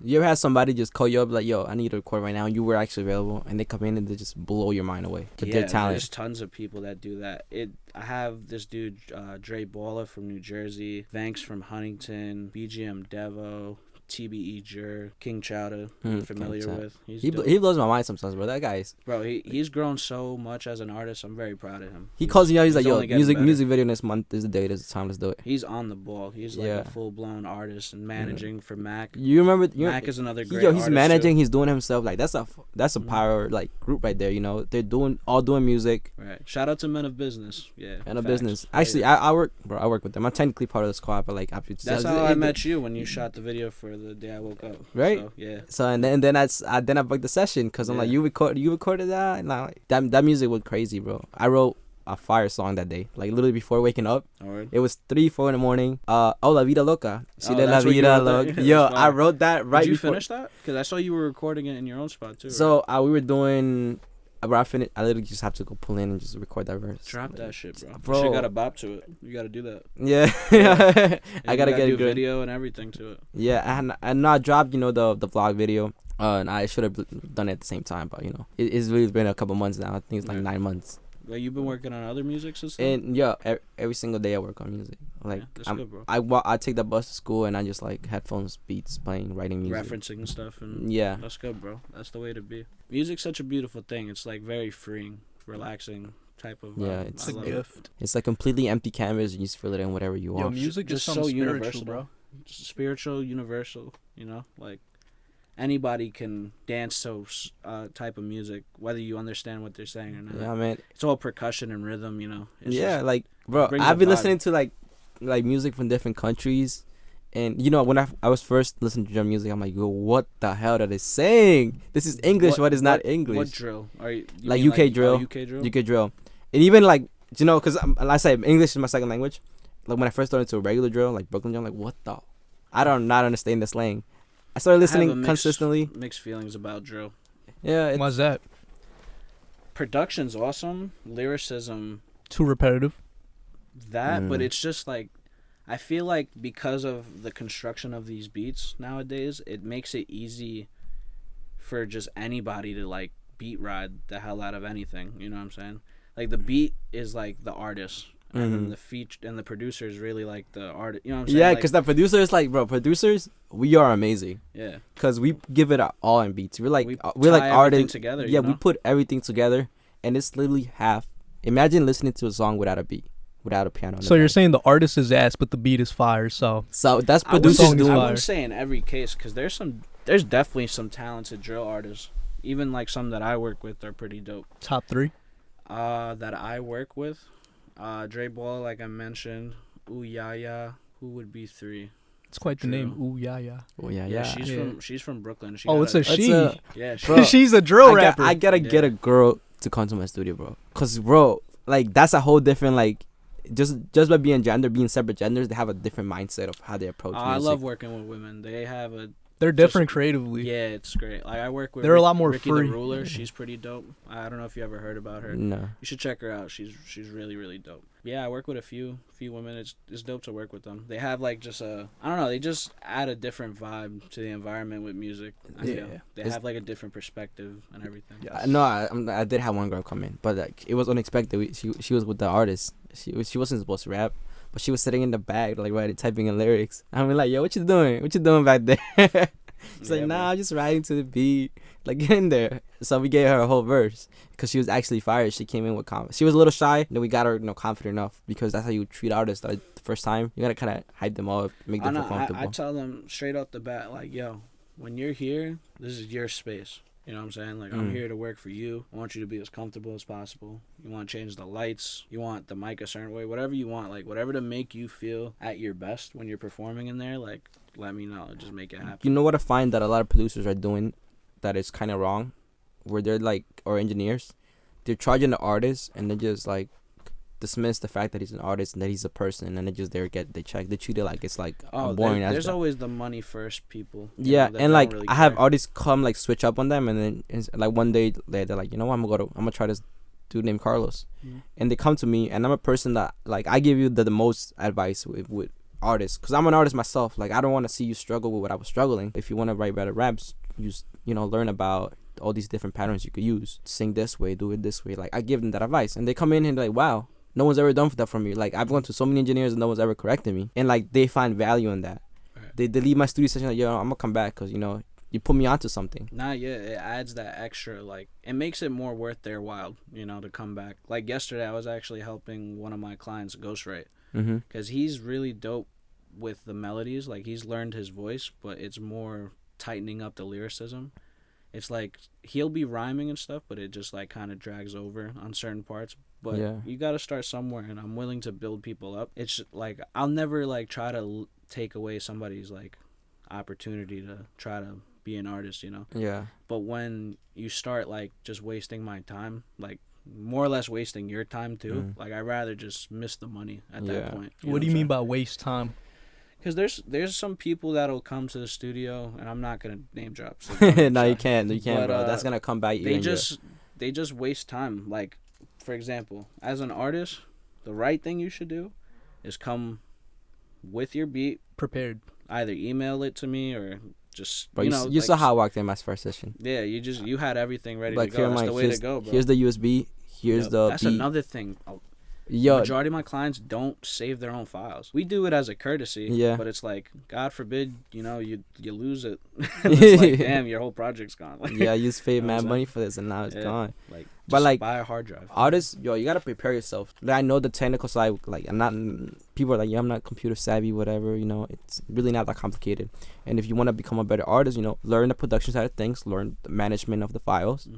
You ever had somebody just call you up like, yo, I need to record right now, and you were actually available, and they come in and they just blow your mind away with their talent? There's tons of people that do that. I have this dude, Dre Balla from New Jersey, Vanks from Huntington, BGM Devo, TBE Jur, King Chowder, I'm familiar with. He blows my mind sometimes, bro. That guy's... Bro, he's grown so much as an artist. I'm very proud of him. He calls me out. He's like, yo, music video next month is the day. There's the time. Let's do it. He's on the ball. He's like a full-blown artist and managing for Mac. You remember... Mac is another great he's managing. Too. He's doing himself. Like, that's a power, like, group right there, you know? They're all doing music. Right. Shout out to Men of Business. Yeah. Men of Business. Actually, I work with them. I'm technically part of the squad, but, like... That's how I met you when you shot the video for The Day I Woke Up. Right. So, yeah. So and then I booked the session because I'm like, you recorded that, and like that music was crazy, bro. I wrote a fire song that day, like literally before waking up. Alright. It was 3-4 in the morning. La vida loca. Si de la vida loca. Yo, I wrote that right. Did you before. Finish that? Because I saw you were recording it in your own spot too. So we were doing. Bro, I literally just have to go pull in and just record that verse. Drop that shit, bro. You got a bop to it. You got to do that. Yeah. I gotta get a good video and everything to it. Yeah, and I dropped, the vlog video. And I should have done it at the same time, but it's really been a couple months now. I think it's like 9 months. Like, you've been working on other music and stuff? And yeah, every single day I work on music. Like, that's good, bro. I take the bus to school and I just like headphones, beats, playing, writing music, referencing and stuff. And yeah, that's good, bro. That's the way to be. Music's such a beautiful thing. It's like very freeing, relaxing type of. Yeah, it's a gift. It's like completely empty canvas. You just fill it in whatever you want. Yo, music just is so universal, universal, bro. Just spiritual, universal. Like. Anybody can dance to type of music, whether you understand what they're saying or not. Yeah, man. It's all percussion and rhythm, It's like, bro, I've been listening to like music from different countries, and when I was first listening to drum music, I'm like, yo, what the hell are they saying? This is English. What is not English? What drill? Are you like UK drill? UK drill. UK drill, and even like because I say English is my second language. Like when I first started to a regular drill, like Brooklyn drill, I'm like, what the? I don't not understand the slang. I started listening consistently. Mixed feelings about drill. Yeah. Why's that? Production's awesome. Lyricism. Too repetitive. But it's just like, I feel like because of the construction of these beats nowadays, it makes it easy for just anybody to like beat ride the hell out of anything. You know what I'm saying? Like the beat is like the artist. And then the feature and the producer is really like the artist. You know what I'm saying? Yeah, because the producer is like, bro, producers, we are amazing. Yeah. Because we give it all in beats. We're like artists together. Yeah, we put everything together, and it's literally half. Imagine listening to a song without a beat, without a piano. So you're saying the artist is ass, but the beat is fire. So that's producers doing. I wouldn't say in every case, because there's definitely some talented drill artists. Even like some that I work with are pretty dope. Top 3. That I work with. Dre Ball, like I mentioned. Ooh Yaya. Who would be 3? It's quite the name. Ooh Yaya. Oh yeah. She's from Brooklyn. It's a she. Yeah, she's a drill rapper. I gotta get a girl to come to my studio, bro. Cause bro, like that's a whole different like. Just by being separate genders, they have a different mindset of how they approach music. I love working with women. They're different creatively. Yeah, it's great. Like I work with. They're a lot more Ricky free. The Ruler. She's pretty dope. I don't know if you ever heard about her. No. You should check her out. She's really really dope. Yeah, I work with a few women. It's dope to work with them. They have like just I don't know. They just add a different vibe to the environment with music. They have like a different perspective and everything. Yeah. No, I did have one girl come in, but like it was unexpected. She was with the artist. She wasn't supposed to rap. But she was sitting in the back, like typing in lyrics. I'm like, yo, what you doing? What you doing back there? She's like, nah, I'm just writing to the beat. Like, get in there. So we gave her a whole verse because she was actually fired. She came in with confidence. She was a little shy. Then we got her, confident enough because that's how you treat artists. Like, the first time, you gotta kind of hype them up, make them feel comfortable. I tell them straight off the bat, like, yo, when you're here, this is your space. You know what I'm saying? Like, I'm here to work for you. I want you to be as comfortable as possible. You want to change the lights. You want the mic a certain way. Whatever you want. Like, whatever to make you feel at your best when you're performing in there, like, let me know. Just make it happen. You know what I find that a lot of producers are doing that is kind of wrong? Where they're, like, or engineers, they're charging the artist, and they just, like, dismiss the fact that he's an artist and that he's a person, and they just they check. They treat it like it's like boring. There's always the money first people. Yeah, and like really I have artists come like switch up on them, and then it's, like one day they're like, you know what, I'm gonna try this dude named Carlos, and they come to me, and I'm a person that like I give you the most advice with artists, because I'm an artist myself. Like I don't want to see you struggle with what I was struggling. If you want to write better raps, learn about all these different patterns you could use. Sing this way, do it this way. Like I give them that advice, and they come in and like, wow, no one's ever done that for me. Like I've gone to so many engineers and no one's ever corrected me, and like they find value in that. Right. They leave my studio session like, yo, I'm gonna come back because you put me onto something. Nah, yeah, it adds that extra, like, it makes it more worth their while, to come back. Like, yesterday, I was actually helping one of my clients ghostwrite. Because he's really dope with the melodies. Like, he's learned his voice, but it's more tightening up the lyricism. It's like, he'll be rhyming and stuff, but it just, like, kind of drags over on certain parts. But you got to start somewhere, and I'm willing to build people up. It's, like, I'll never, like, try to take away somebody's, like, opportunity to try to be an artist, Yeah. But when you start like just wasting my time, like more or less wasting your time too, like I'd rather just miss the money at that point. What do you mean by waste time? Because there's some people that'll come to the studio, and I'm not gonna name drop. So No, you can't, but, bro. That's gonna come back. They just waste time. Like, for example, as an artist, the right thing you should do is come with your beat prepared. Either email it to me or just bro, you saw how I walked in my first session. Yeah, you had everything ready like, to go. That's the way to go, bro. Here's the USB. Here's the That's beat. another thing. The majority of my clients don't save their own files. We do it as a courtesy. Yeah. But it's like, God forbid, you lose it. It's like, damn, your whole project's gone. Like, yeah, you just paid mad money for this, and now it's gone. Like, but like, buy a hard drive. Artists, you gotta prepare yourself. Like, I know the technical side. Like, people are like, I'm not computer savvy, whatever. It's really not that complicated. And if you want to become a better artist, learn the production side of things, learn the management of the files,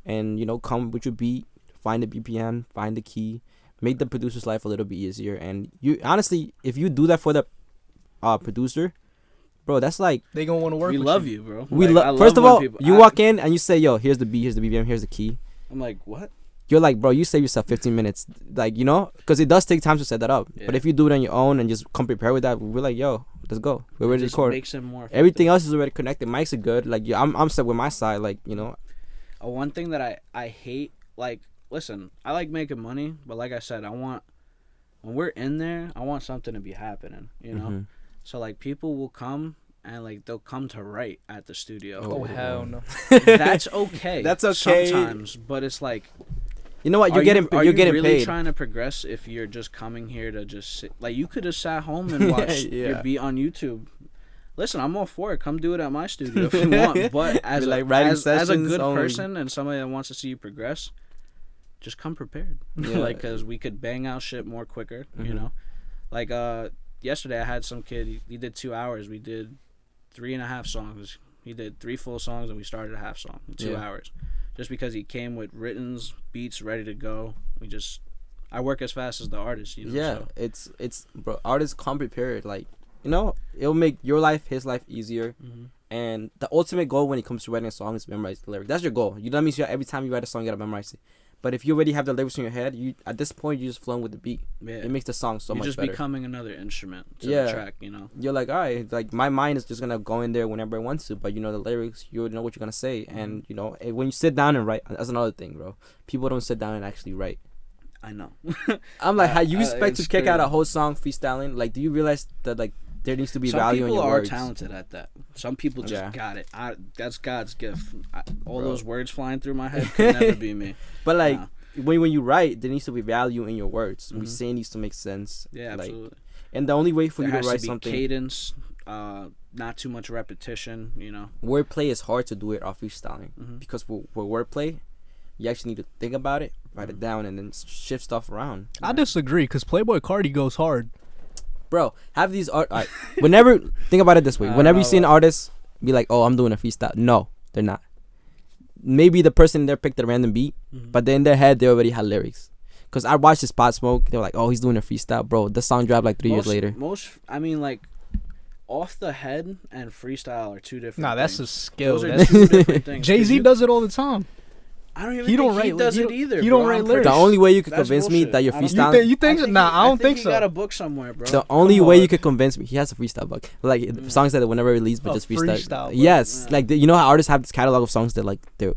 and come with your beat, find the BPM, find the key. Make the producer's life a little bit easier. And you honestly, if you do that for the producer, bro, that's like they gonna want to work. We with love you, bro. We first of all, you walk in and you say, yo, here's the beat, here's the BPM, here's the key. I'm like, what? You're like, bro, you save yourself 15 minutes, like, because it does take time to set that up. Yeah. But if you do it on your own and just come prepared with that, we're like, yo, let's go. We're ready to record. Makes it more effective. Everything else is already connected. Mics are good. Like, I'm set with my side. Like, One thing that I hate, like, listen, I like making money, but like I said, when we're in there, I want something to be happening, So, like, people will come and, like, they'll come to write at the studio. Oh, hell no. That's okay. That's okay. Sometimes, but it's like, you know what? You're getting really paid. Trying to progress if you're just coming here to just sit? Like, you could have sat home and watched your beat on YouTube. Listen, I'm all for it. Come do it at my studio if you want. But as a good person and somebody that wants to see you progress, just come prepared. Yeah. Like, because we could bang out shit more quicker, Like, yesterday I had some kid, he did 2 hours. We did 3.5 songs. He did 3 full songs, and we started a half song in 2 hours. Just because he came with writtens, beats ready to go. I work as fast as the artist, Yeah, so. it's bro, artists come prepared. Like, it'll make your life, his life easier. And the ultimate goal when it comes to writing a song is memorize the lyrics. That's your goal. That means every time you write a song, you gotta memorize it. But if you already have the lyrics in your head, at this point you're just flowing with the beat. Yeah. It makes the song so much better. You're just becoming another instrument to the track, You're like, all right, like my mind is just gonna go in there whenever it wants to, but the lyrics, you know what you're gonna say, and when you sit down and write, that's another thing, bro. People don't sit down and actually write. I know. I'm like, how you expect to kick out a whole song freestyling? Like, do you realize that like there needs to be value in your words? Some people are talented at that. Some people just got it. That's God's gift. All those words flying through my head could never be me. But like, when you write, there needs to be value in your words. We say needs to make sense. Yeah, absolutely. And the only way for you to write something, cadence, not too much repetition. Wordplay is hard to do it off freestyling because with wordplay, you actually need to think about it, write it down, and then shift stuff around. I disagree because Playboy Cardi goes hard. Bro, have these whenever think about it this way. Whenever you see an artist be like, "Oh, I'm doing a freestyle," no, they're not. Maybe the person there picked a random beat, but then in their head they already had lyrics. Cause I watched the Spot Smoke, they were like, "Oh, he's doing a freestyle, bro." The song dropped like 3 years later. Off the head and freestyle are two different. Nah, that's things. a skill. Those are two different things. Jay-Z does it all the time. I don't even think he does it either. He don't write lyrics. The only way you could convince me that you're freestyling. You think? Nah, I don't think so. He got a book somewhere, bro. The only way you could convince me, he has a freestyle book. Like songs that were never released, but just freestyle. Yes, like how artists have this catalog of songs that like they're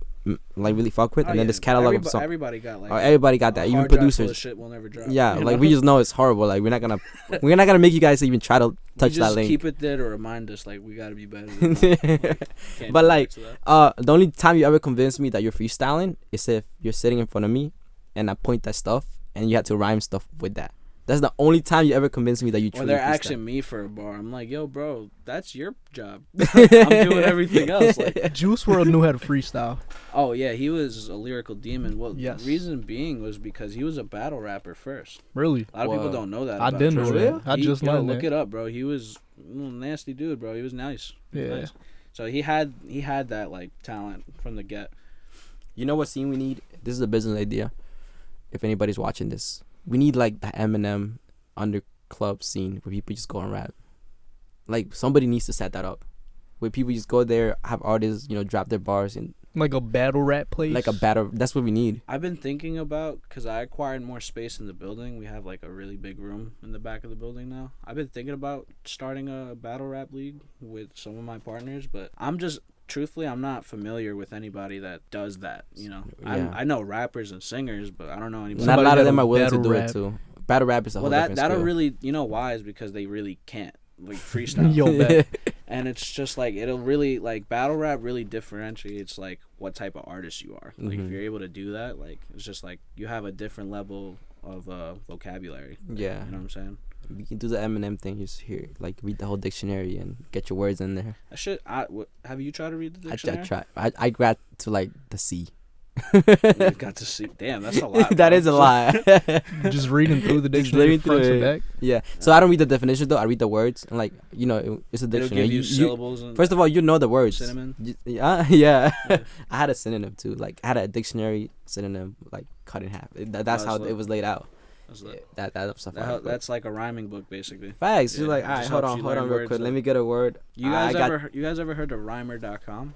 like really fuck with, Oh, and then yeah. this catalog of songs. Everybody got like. Everybody got that. a Even hard drive full of producers. shit we'll never drop. Yeah, you like know? we just know it's horrible. Like we're not gonna make you guys even try to touch We that just link. keep it there to remind us, like we gotta be better. Than that. Can't But do like, next to that. the only time you ever convince me that you're freestyling is if you're sitting in front of me and I point that stuff and you have to rhyme stuff with that. That's the only time you ever convince me that you Or truly they're freestyle. asking me for a bar. I'm like, yo, bro, that's your job. I'm doing everything else. Like, Juice WRLD knew how to freestyle. oh yeah, he was a lyrical demon. Well, Yes. the reason being was because he was a battle rapper first. Really? A lot of people Whoa. don't know that. I about didn't know Juice. that. I just yo, learned look that. it up, bro. He was a little nasty dude, bro. He was nice. He was Yeah. nice. So he had that like talent from the get. You know what scene we need? This is a business idea. If anybody's watching this, we need like the Eminem under club scene where people just go and rap. Like somebody needs to set that up, where people just go there, have artists, drop their bars and Like a battle rap place. like a battle. That's what we need. I've been thinking about, because I acquired more space in the building. We have like a really big room in the back of the building now. I've been thinking about starting a battle rap league with some of my partners, but truthfully, I'm not familiar with anybody that does that. Yeah. I know rappers and singers, but I don't know anybody. Not a lot that of them will are willing to battle do rap. it too. Battle rap is a whole different that'll skill. really, why is because they really can't like freestyle. Yo, bet. And it's just like it'll really like battle rap really differentiates like what type of artist you are. Like if Mhm. you're able to do that, like it's just like you have a different level of vocabulary. Yeah. You know what I'm saying? We can do the Eminem thing. Just here, like read the whole dictionary and get your words in there. Have you tried to read the I dictionary? tried. I got to like the C. You got to see. Damn, that's a lot. That bro. is a lot. Just reading through the Just dictionary reading front through to it. back. Yeah. So I don't read the definition though. I read the words and like it's a It'll dictionary. give you syllables and First of all, you know the words. cinnamon. Yeah. Yeah. I had a synonym too. Like I had a dictionary synonym like cut in half. That's how lit. it was laid out. That's lit. That stuff. That's like a rhyming book basically. facts. Yeah, You're like, it all right, just hold helps on you learn real words quick. that- Let me get a word. You guys ever heard of rhymer.com?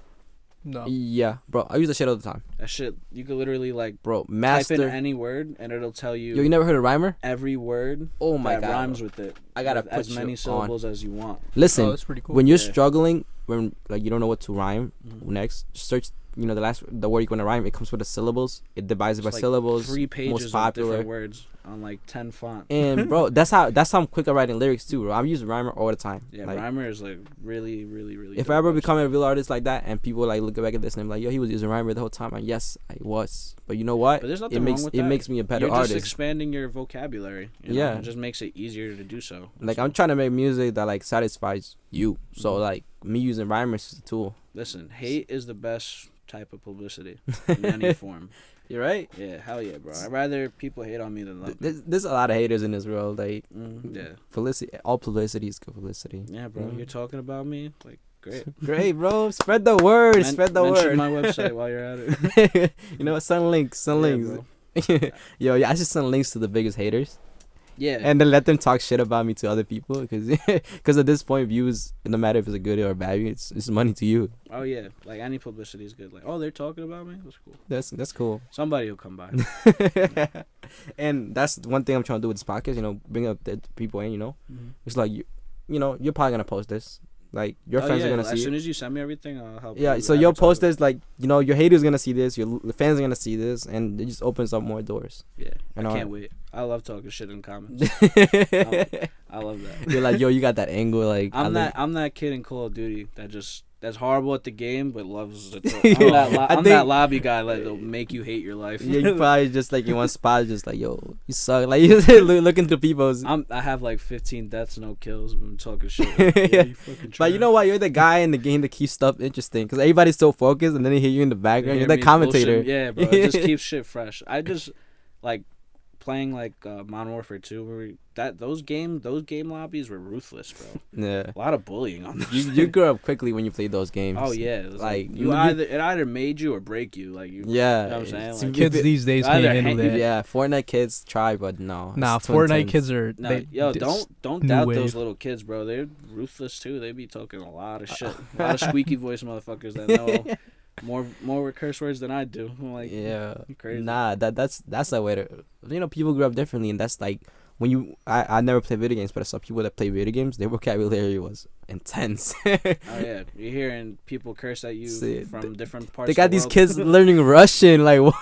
No. Yeah, bro. I use that shit all the time, That shit, you could literally like bro. type in Master. any word and it'll tell you, Yo, you never heard of rhymer? every word Oh my that god. rhymes with it. I gotta with put as you many on. syllables as you want. Listen, Oh, that's pretty cool. when you're Yeah. struggling, when like you don't know what to rhyme Mhm. next, search the word you're gonna rhyme. It comes with the syllables. It divides it by It's like syllables. 3 pages most of popular. different words on like 10 font. And bro, that's how I'm quick at writing lyrics too, bro. I'm using rhymer all the time. Yeah, Like, rhymer is like really, really, really. if dope I ever website. become a real artist like that, and people like look back at this and I'm like, yo, he was using rhymer the whole time. And yes, I was. But you know what? But there's nothing It makes wrong with it that. makes me a better You're just artist. expanding your vocabulary. You know? Yeah. It just makes it easier to do so. Like I'm trying to make music that like satisfies you. So like me using rhymer is just a tool. Listen, hate is the best type of publicity in any form. You're right. Yeah, hell yeah, bro. I'd rather people hate on me than love me. There's a lot of haters in this world. Like Yeah. publicity, all publicity is good publicity. Yeah, bro. Mhm. You're talking about me? Like, great. Great, bro. Spread the word. Spread the mention word. my website while you're at it. You know what? Send links. Yeah, bro. Yo, yeah, I should send links to the biggest haters, Yeah. and then let them talk shit about me to other people, because at this point, views, no matter if it's a good or a bad view, it's money to you. Oh yeah, like any publicity is good. Like, oh, they're talking about me. That's cool. That's cool. Somebody will come by. And that's one thing I'm trying to do with this podcast. Bring up the people in. Mhm. It's like you're probably gonna post this. Like your Oh, friends yeah, are gonna as see soon it. as you send me everything, I'll help. Yeah, you so you'll advertise post it. this, like, your haters gonna see this, your fans are gonna see this, and it just opens up more doors. Yeah, You know? I can't wait. I love talking shit in comments. I love that. You're like, yo, you got that angle, like I'm that kid in Call of Duty that's horrible at the game but loves it. I I'm think- that lobby guy that'll make you hate your life. Yeah, you probably just like in one spot, just like, yo, you suck. Like you looking through people's. I have like 15 deaths, no kills. I'm talking shit. Like, yeah, you fucking But you know what? You're the guy in the game that keeps stuff interesting, because everybody's so focused, and then they hear you in the background. You're the commentator. Yeah, bro. It just keeps shit fresh. I just like playing like Modern Warfare 2, where those game lobbies were ruthless, bro. Yeah. A lot of bullying on those. You grew up quickly when you played those games. Oh yeah, it was Like, like you- it either made you or break you. Like you. Yeah. You know what I'm saying? See, Like, Kids these days can't Either handle hang- that. Yeah, Fortnite kids try, but no. Nah, it's Fortnite 2010s. kids are. No, they, yo, dis- don't new doubt wave. those little kids, bro. They're ruthless too. They be talking a lot of shit. A lot of squeaky voice motherfuckers that know more curse words than I do. I'm like, Yeah. crazy. Nah, that's a way to. People grew up differently, and that's like I never played video games, but I saw people that play video games. Their vocabulary was intense. Oh yeah, you're hearing people curse at you See, from different parts. They got of the these world. kids learning Russian. Like what?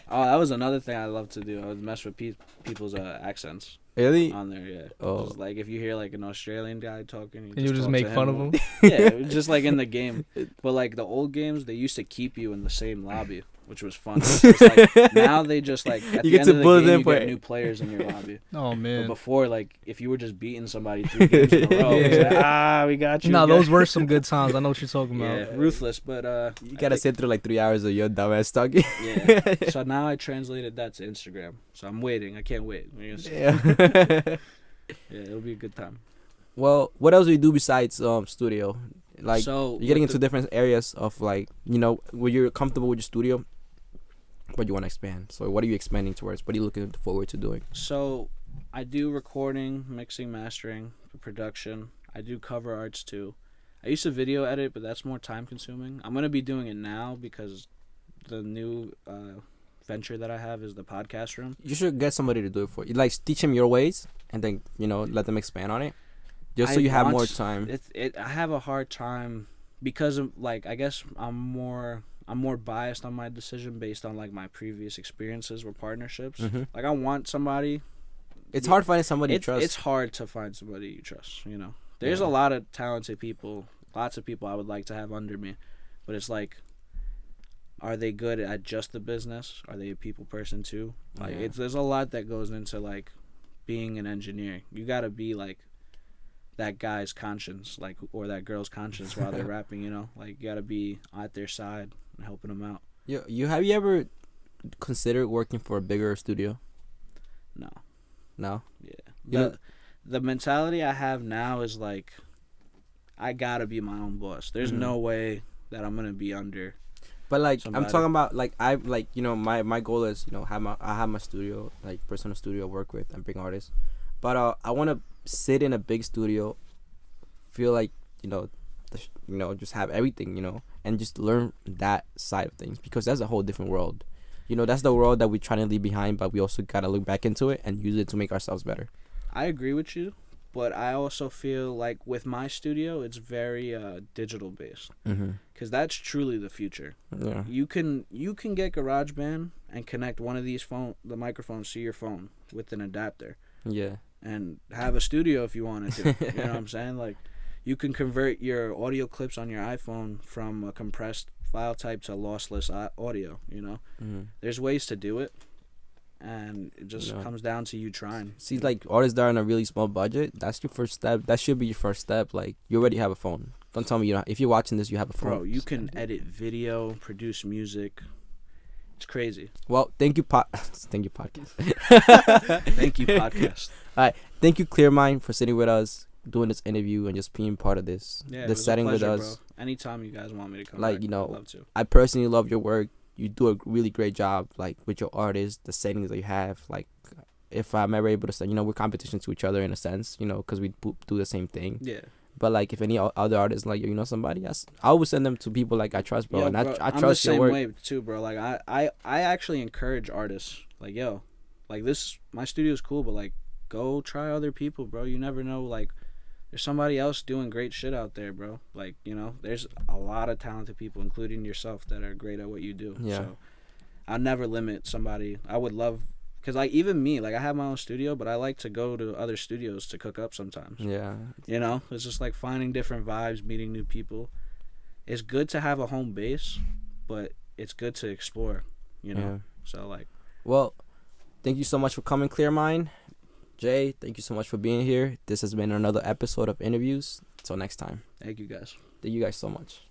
Oh, that was another thing I love to do. I would mess with people's accents Really? on there. Yeah. Oh. Just, like if you hear like an Australian guy talking, And you just talk make to fun of him. them. Yeah, just like in the game. But like the old games, they used to keep you in the same lobby, which was fun. So it's like, now they just like at You the get end to of the bullet game, them you for get it. new players in your lobby. Oh But man. before, like if you were just beating somebody 3 games in a row, it's like, we got you. No, again. those were some good times. I know what you're talking about. Yeah, ruthless, but You gotta sit through like 3 hours of your dumbass talking. yeah. So now I translated that to Instagram. So I'm waiting. I can't wait. Yeah. Yeah, it'll be a good time. Well, what else do you do besides studio? Like so you're getting with into different areas of like where you're comfortable with your studio, but you want to expand. So what are you expanding towards? What are you looking forward to doing? So I do recording, mixing, mastering, production. I do cover arts too. I used to video edit, but that's more time consuming. I'm gonna be doing it now because the new venture that I have is the podcast room. You should get somebody to do it for you. Like teach them your ways, and then let them expand on it, just so I you have want- more time. I have a hard time because of like I guess I'm more biased on my decision based on like my previous experiences with partnerships. Mhm. Like I want somebody. It's hard finding somebody you trust. It's hard to find somebody you trust. There's Yeah. a lot of talented people, lots of people I would like to have under me, but it's like, are they good at just the business? Are they a people person too? Like Yeah. there's a lot that goes into like being an engineer. You gotta be like that guy's conscience, like or that girl's conscience while they're rapping. Like you gotta be at their side and helping them out. You have you ever considered working for a bigger studio? No. No. Yeah. The mentality I have now is like, I gotta be my own boss. There's Mhm. no way that I'm gonna be under. But like Somebody. I'm talking about like my goal is I have my studio, like personal studio, work with and bring artists, but I want to sit in a big studio, feel like just have everything and just learn that side of things, because that's a whole different world. That's the world that we're trying to leave behind, but we also gotta look back into it and use it to make ourselves better. I agree with you, but I also feel like with my studio, it's very digital based, Mm-hmm. because that's truly the future. Yeah. You can get GarageBand and connect one of these the microphones to your phone with an adapter, Yeah. and have a studio if you wanted to. You know what I'm saying? Like, you can convert your audio clips on your iPhone from a compressed file type to lossless audio. Mm-hmm. There's ways to do it, and it just Yeah. comes down to you trying. See, like artists that are on a really small budget, that's your first step. That should be your first step. Like you already have a phone. Don't tell me if you're watching this, you have a phone. Bro, you can edit video, produce music. It's crazy. Well, thank you, thank you, podcast. Thank you, podcast. Thank you, Clearmind, for sitting with us, doing this interview, and just being part of this. Yeah, this setting with us. bro. Anytime you guys want me to come Like, back, I'd love to. I personally love your work. You do a really great job, like with your artists, the settings that you have. Like, if I'm ever able to say, we're competition to each other in a sense, because we do the same thing. Yeah. But like, if any other artists like somebody, I always send them to people like I trust, bro. Yo, And bro, I I'm the trust your same work. way too, bro. Like I actually encourage artists. Like, yo, like my studio's cool, but like, go try other people, bro. You never know. Like, there's somebody else doing great shit out there, bro. Like, there's a lot of talented people, including yourself, that are great at what you do. Yeah. So I'll never limit somebody. I would love, because like even me, like I have my own studio, but I like to go to other studios to cook up sometimes. Yeah. It's just like finding different vibes, meeting new people. It's good to have a home base, but it's good to explore, Yeah. So like, Well, thank you so much for coming, Clearmind. Jay, thank you so much for being here. This has been another episode of Interviews. Until next time. thank you guys. Thank you guys so much.